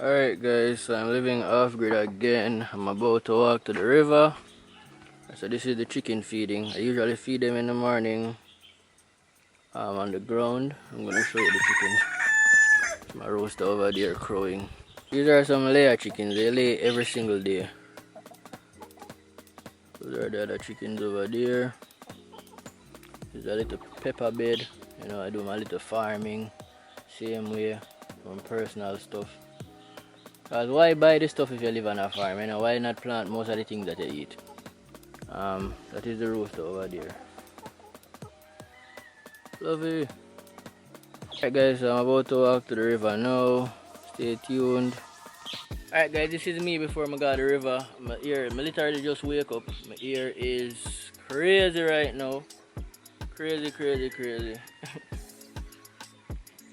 Alright guys, so I'm living off grid again. I'm about to walk to the river. So this is the chicken feeding. I usually feed them in the morning on the ground. I'm gonna show you the chickens. My rooster over there crowing. These are some layer chickens. They lay every single day. Those are the other chickens over there. There's a little pepper bed. You know, I do my little farming same way from personal stuff. Cause why buy this stuff if you live on a farm? You know, why not plant most of the things that you eat? That is the rooster over there. Lovely. Alright guys, so I'm about to walk to the river now. Stay tuned. Alright guys, this is me before I got to the river. My literally just wake up. My ear is crazy right now. Crazy.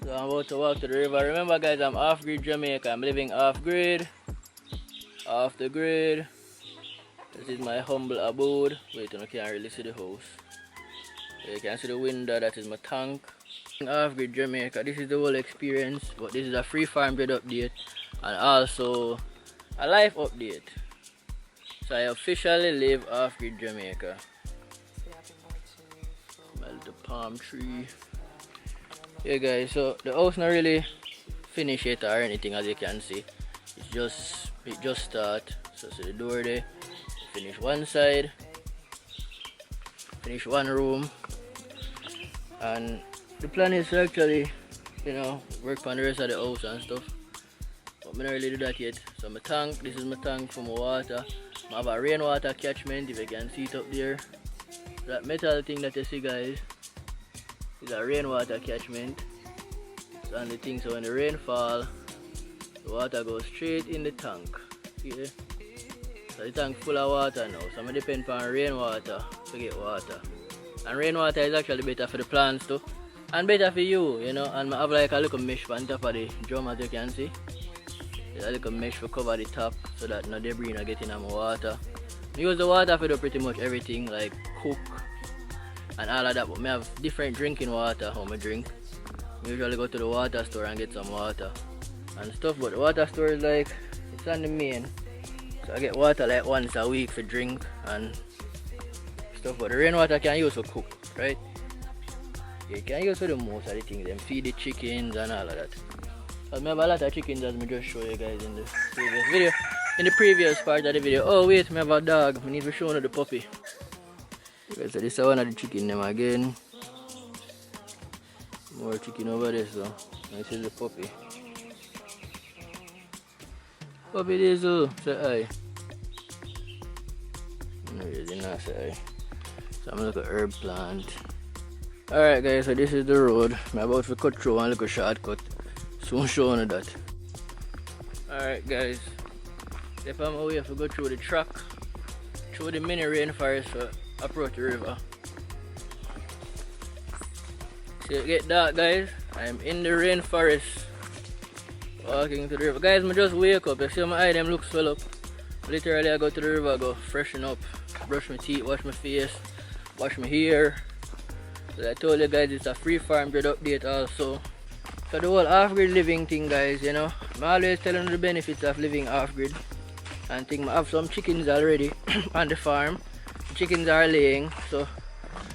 So I'm about to walk to the river. Remember guys, I'm off grid Jamaica. I'm living off grid. Off the grid. This is my humble abode. Wait, you can't really see the house. You can see the window, that is my tank. Off grid Jamaica, this is the whole experience. But this is a free farm bread update. And also a life update. So I officially live off grid Jamaica. My little palm tree. Yeah guys, so the house not really finished yet or anything, as you can see. It just start. So see the door there. Finish one side. Finish one room. And the plan is to actually, you know, work on the rest of the house and stuff. But I don't really do that yet. So my tank, this is my tank for my water. I have a rainwater catchment, if you can see it up there. That metal thing that you see guys is a rainwater catchment. It's on the thing, so when the rain falls, the water goes straight in the tank. Yeah? So the tank full of water now, so I depend on rainwater to get water. And rainwater is actually better for the plants too. And better for you, you know. And I have like a little mesh on top of the drum, as you can see. There's a little mesh to cover the top so that no debris not get in my water. I use the water for do pretty much everything, like cook and all of that, but I have different drinking water how I drink. I usually go to the water store and get some water and stuff, but the water store is like, it's on the main. So I get water like once a week for drink and stuff, but the rainwater I can use for cook, right? You can use for the most of the things, then feed the chickens and all of that. But I have a lot of chickens as I just show you guys in the previous video. In the previous part of the video. Oh wait, I have a dog. I need to show you the puppy. Okay, so this is one of the chicken them again. More chicken over there, so this is the puppy. Puppy this oh, say hi. No, really not say hi. So I'm gonna look at herb plant. Alright guys, so this is the road. I'm about to cut through one little shortcut. Soon show you that. Alright guys. If I'm away, I have to go through the track, through the mini rainforest for approach the river. So it get dark guys, I'm in the rainforest walking to the river. Guys, I just wake up, you see my eye them look swell up. Literally I go to the river, go freshen up, brush my teeth, wash my face, wash my hair. So I told you guys it's a free farm bread update also. So the whole off-grid living thing guys, you know, I'm always telling you the benefits of living off-grid. And think I have some chickens already on the farm. The chickens are laying, so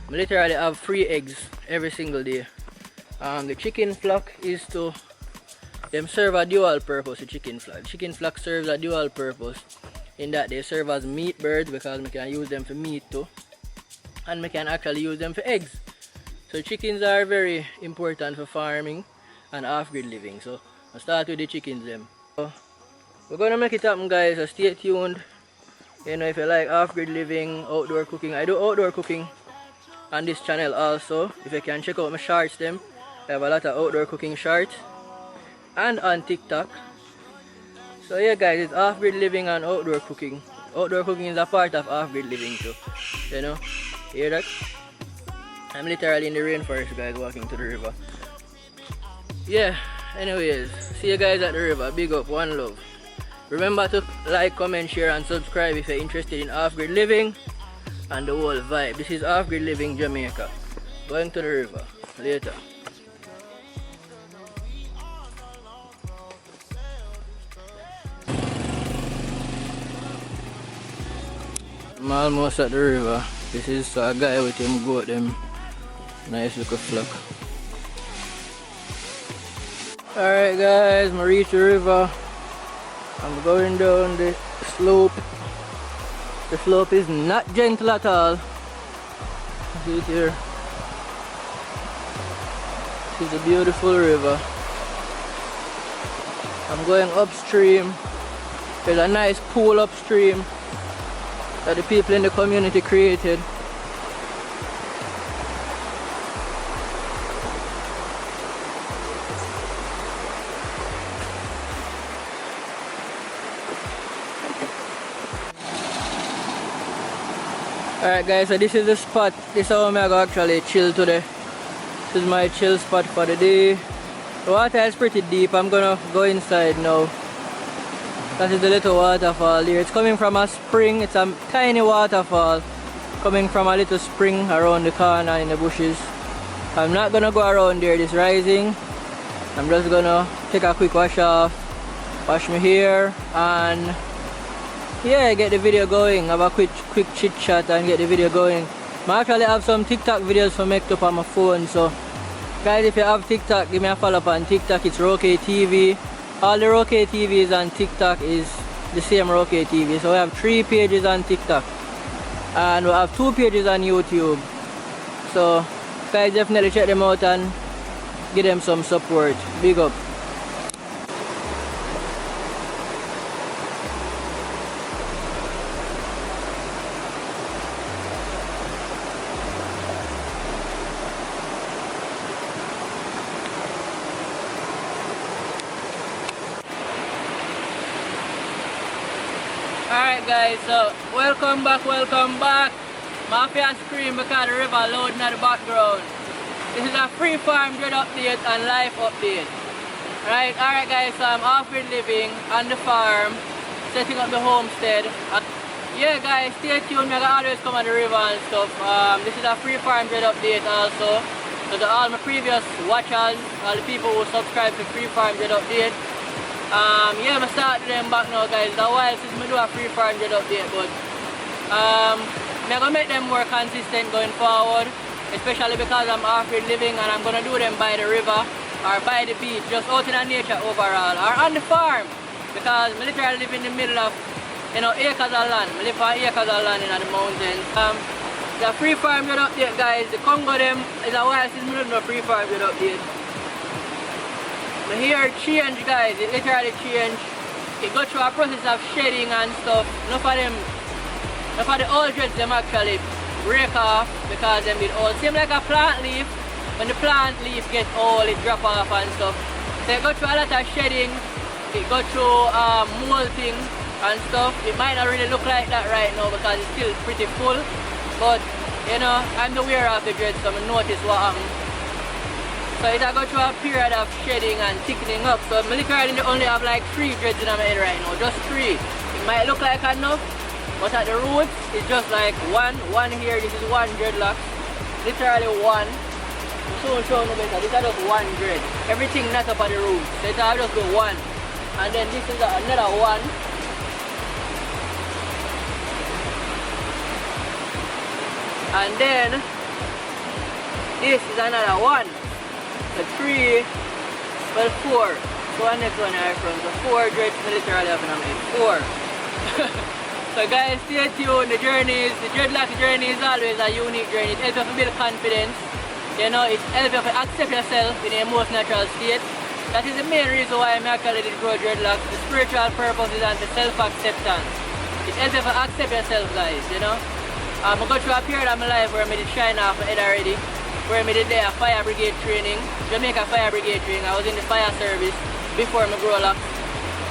I literally have 3 eggs every single day. The chicken flock is to them serve a dual purpose. The chicken flock serves a dual purpose in that they serve as meat birds because we can use them for meat too, and we can actually use them for eggs. So chickens are very important for farming and off-grid living. So I start with the chickens them. So, we're gonna make it happen guys, so stay tuned. You know, if you like off-grid living, outdoor cooking, I do outdoor cooking on this channel also. If you can check out my shorts them, I have a lot of outdoor cooking shorts. And on TikTok. So yeah guys, it's off-grid living and outdoor cooking. Outdoor cooking is a part of off-grid living too. You know, hear that? I'm literally in the rainforest guys, walking to the river. Yeah, anyways, see you guys at the river. Big up, one love. Remember to like, comment, share and subscribe if you're interested in off-grid living and the whole vibe. This is off-grid living Jamaica. Going to the river. Later. I'm almost at the river. This is a guy with him goat them. Nice little flock. Alright guys, I reached the river. I'm going down the slope. The slope is not gentle at all. See it here. This is a beautiful river. I'm going upstream. There's a nice pool upstream that the people in the community created. Alright guys, so this is the spot. This is how I'm gonna actually chill today. This is my chill spot for the day. The water is pretty deep. I'm gonna go inside now. That is the little waterfall here. It's coming from a spring. It's a tiny waterfall coming from a little spring around the corner in the bushes. I'm not gonna go around there this rising. I'm just gonna take a quick wash off, wash my hair, and yeah, get the video going. Have a quick chit chat and get the video going. I actually have some TikTok videos for make up on my phone, so guys, if you have TikTok, give me a follow up on TikTok. It's Roque TV. All the Roque TVs on TikTok is the same Roque TV. So we have 3 pages on TikTok and we have 2 pages on YouTube. So guys, definitely check them out and give them some support. Big up. Alright guys, so welcome back. Mafia scream because the river loading at the background. This is a free farm dread update and life update. Alright guys, so I'm off with living on the farm, setting up the homestead. Yeah guys, stay tuned, I always come on the river and stuff. This is a free farm dread update also. So to all my previous watchers, all the people who subscribe to free farm dread update. Yeah, I'm starting them back now guys. It's a while since I do a free farm dread update, but I'm gonna make them more consistent going forward, especially because I'm off with living and I'm gonna do them by the river or by the beach, just out in the nature overall, or on the farm, because I literally live in the middle of, you know, acres of land. I live on acres of land in the mountains. The free farm dread update guys, the Congo them is a while since I do a free farm dread update. The hair change guys, it literally change. It go through a process of shedding and stuff. Enough of the old dreads them actually break off because them get old. Same like a plant leaf. When the plant leaf gets old, it drop off and stuff. So it go through a lot of shedding. It go through molting and stuff. It might not really look like that right now because it's still pretty full. But you know, I'm the wearer of the dreads, so I notice what happens. So it go through a period of shedding and thickening up. So I literally only have like 3 dreads in my head right now, just 3. It might look like enough, but at the roots it's just like one here. This is 1 dreadlock, literally 1. So show no better. This is just 1 dread. Everything not up at the roots. So it's just go 1, and then this is another 1. And then this is another 1. The 3, well 4. So the next one here from the 4 dreads literally have in my 4. So guys, stay tuned. The dreadlock journey is always a unique journey. It helps you to build confidence. You know, it helps you to accept yourself in a most natural state. That is the main reason why I'm actually did grow dreadlocks. The spiritual purpose is and the self-acceptance. It helps you to accept yourself guys, you know. I go through a period of my life where I did shine off my head already. Where I did a fire brigade training, Jamaica fire brigade training. I was in the fire service before I grow Locs.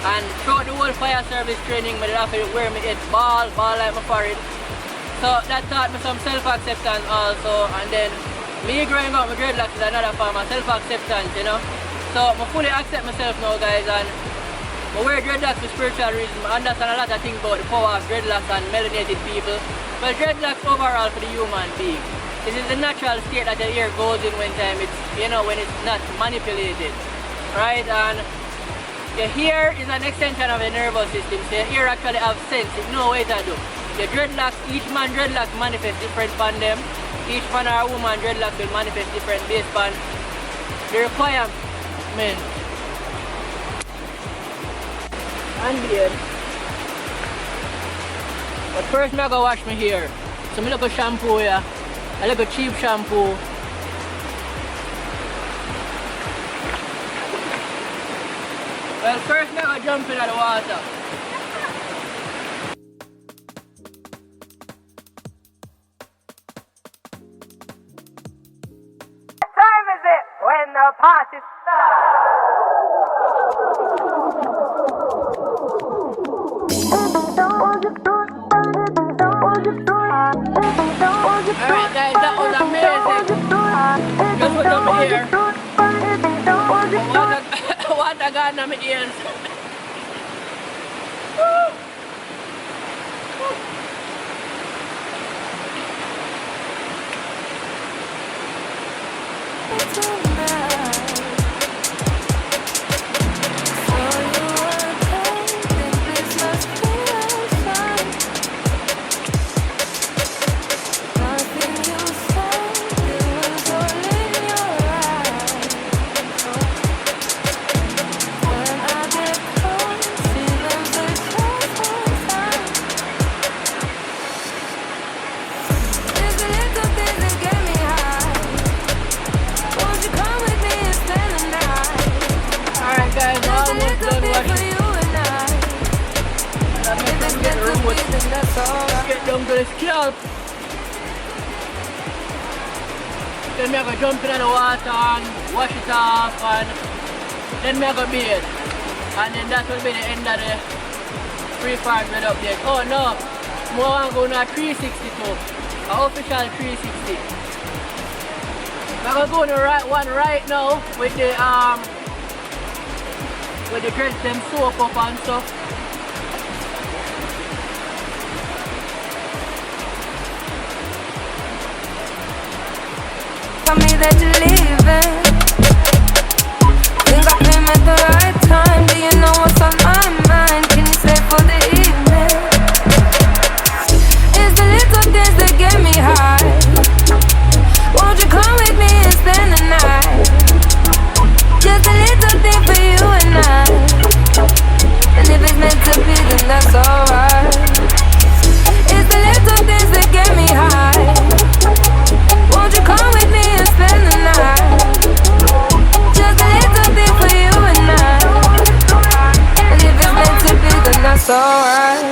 And throughout the whole fire service training, I did have to wear my head ball like my forehead. So that taught me some self-acceptance also. And then me growing up with dreadlocks is another form of self-acceptance, you know. So I fully accept myself now guys, and I wear dreadlocks for spiritual reasons. I understand a lot of things about the power of dreadlocks and melanated people. But dreadlocks overall for the human being. This is the natural state that your hair goes in when time it's, you know, when it's not manipulated, right? And your hair is an extension of the nervous system, so your hair actually have sense, it knows what to do. The dreadlocks, each man dreadlocks manifest different on them. Each man or woman dreadlocks will manifest different based on the requirement and beard. But first I go wash my hair. So I look at shampoo here. I look at cheap shampoo. Well, first I go jump in the water. What time is it when the party Alright guys, that was amazing. Just put on my ear. Water got in my ears. Get down to the scalp. Then I go jump in the water and wash it off, and then I go bathe. And then that will be the end of the free-form update. Oh no, more I go to 360 too. An official 360. I'm gonna go to the right one right now with the dreads them soak up and stuff. Tell me that you're leaving. Think I came at the right time. Do you know what's on my mind? Can you stay for the evening? It's the little things that get me high. Won't you come with me and spend the night? Just a little thing for you and I. And if it's meant to be, then that's alright. It's the little things that get me high. Won't you come with me and spend the night? Just a little thing for you and I. And if it's meant to be, then that's alright.